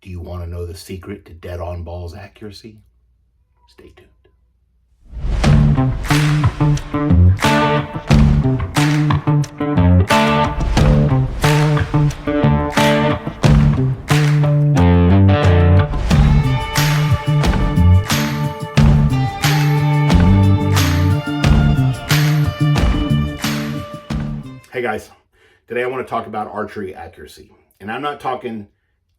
Do you want to know the secret to dead-on balls accuracy? Stay tuned. Hey guys, today I want to talk about archery accuracy. And I'm not talking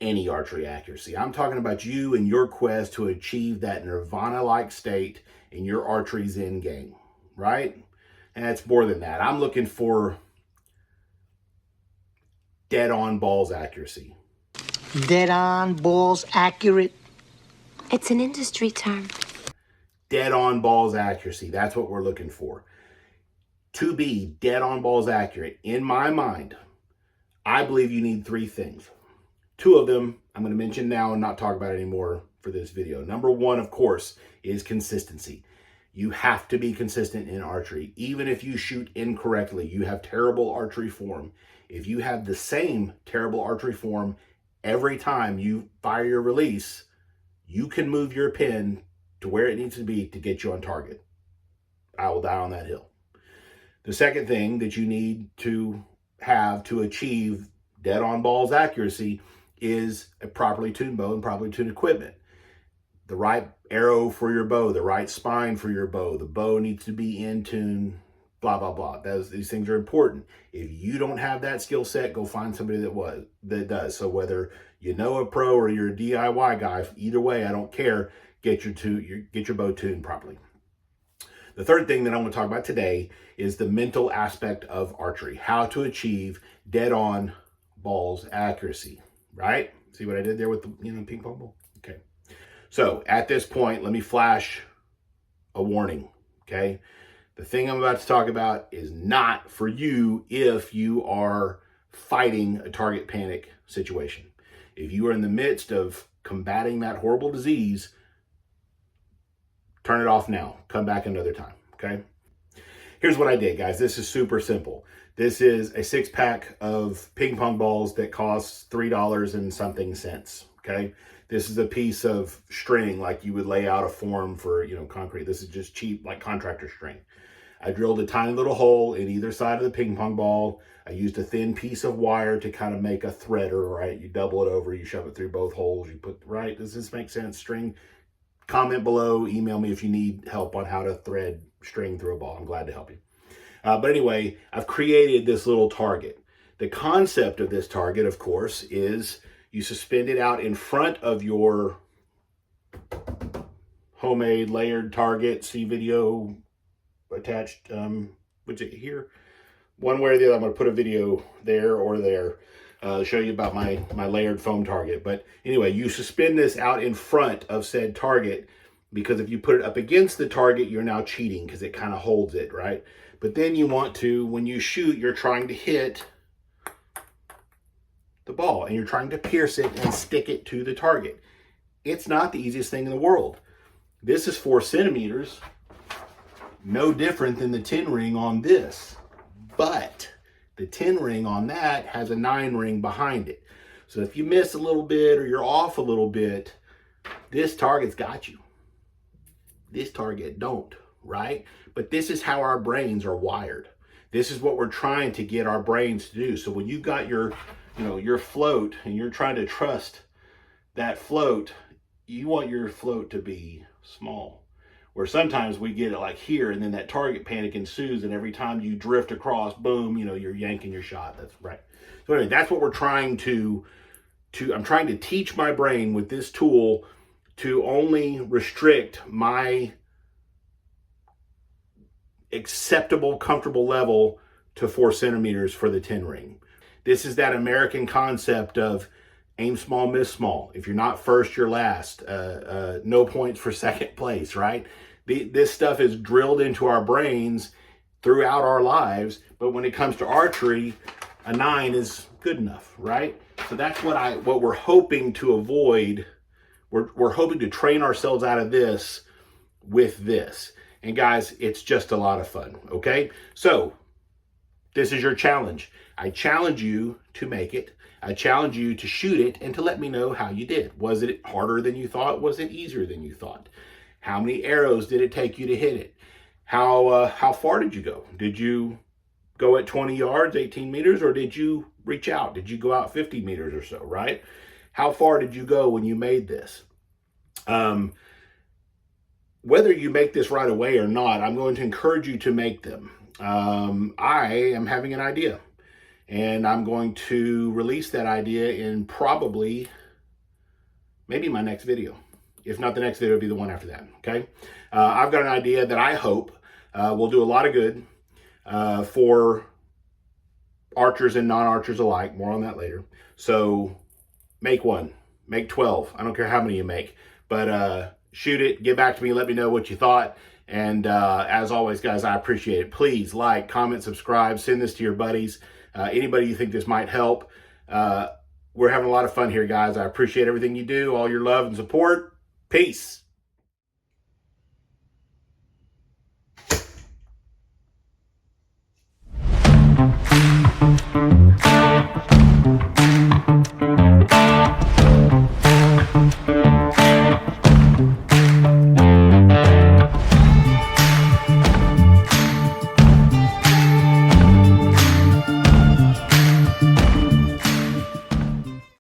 any archery accuracy. I'm talking about you and your quest to achieve that nirvana-like state in your archery zen game, right? And it's more than that. I'm looking for dead-on balls accuracy. Dead-on balls accurate? It's an industry term. Dead-on balls accuracy. That's what we're looking for. To be dead-on balls accurate, in my mind, I believe you need three things. Two of them I'm going to mention now and not talk about anymore for this video. Number one, of course, is consistency. You have to be consistent in archery. Even if you shoot incorrectly, you have terrible archery form. If you have the same terrible archery form every time you fire your release, you can move your pin to where it needs to be to get you on target. I will die on that hill. The second thing that you need to have to achieve dead-on balls accuracy is a properly tuned bow and properly tuned equipment. The right arrow for your bow, the right spine for your bow, the bow needs to be in tune, blah, blah, blah. These things are important. If you don't have that skill set, go find somebody that does. So whether you know a pro or you're a DIY guy, either way, I don't care, get your bow tuned properly. The third thing that I want to talk about today is the mental aspect of archery, how to achieve dead-on balls accuracy, right? See what I did there with the ping pong ball? Okay. So at this point, let me flash a warning, okay? The thing I'm about to talk about is not for you if you are fighting a target panic situation. If you are in the midst of combating that horrible disease, turn it off now. Come back another time, okay? Here's what I did, guys. This is super simple. This is a 6-pack of ping pong balls that costs $3 and something cents, okay? This is a piece of string like you would lay out a form for, concrete. This is just cheap, like contractor string. I drilled a tiny little hole in either side of the ping pong ball. I used a thin piece of wire to kind of make a threader, right? You double it over, you shove it through both holes, you put, right? Does this make sense? String. Comment below, email me if you need help on how to thread string through a ball. I'm glad to help you. But anyway, I've created this little target. The concept of this target, of course, is you suspend it out in front of your homemade layered target. See video attached, which is here. One way or the other, I'm going to put a video there or there. Show you about my layered foam target. But anyway, you suspend this out in front of said target, because if you put it up against the target, you're now cheating because it kind of holds it, right? But then you want to, when you shoot, you're trying to hit the ball and you're trying to pierce it and stick it to the target. It's not the easiest thing in the world. This is 4 centimeters, no different than the 10 ring on this, but the 10 ring on that has a 9 ring behind it. So if you miss a little bit or you're off a little bit, this target's got you. This target don't, right? But this is how our brains are wired. This is what we're trying to get our brains to do. So when you've got your float and you're trying to trust that float, you want your float to be small. Where sometimes we get it like here, and then that target panic ensues, and every time you drift across, boom, you're yanking your shot. That's right. So anyway, that's what we're trying I'm trying to teach my brain with this tool to only restrict my acceptable, comfortable level to 4 centimeters for the 10 ring. This is that American concept of aim small, miss small. If you're not first, you're last. No points for second place, right? This stuff is drilled into our brains throughout our lives, but when it comes to archery, a 9 is good enough, right? So that's what we're hoping to avoid. We're hoping to train ourselves out of this with this. And guys, it's just a lot of fun, okay? So this is your challenge. I challenge you to make it. I challenge you to shoot it and to let me know how you did. Was it harder than you thought? Was it easier than you thought? How many arrows did it take you to hit it? How far did you go? Did you go at 20 yards, 18 meters, or did you reach out? Did you go out 50 meters or so, right? How far did you go when you made this? Whether you make this right away or not, I'm going to encourage you to make them. I am having an idea, and I'm going to release that idea in probably maybe my next video. If not the next video, it'll be the one after that, okay? I've got an idea that I hope will do a lot of good for archers and non-archers alike. More on that later. So make one, make 12. I don't care how many you make, but shoot it, get back to me, let me know what you thought. And as always, guys, I appreciate it. Please like, comment, subscribe, send this to your buddies. Anybody you think this might help. We're having a lot of fun here, guys. I appreciate everything you do, all your love and support. Peace.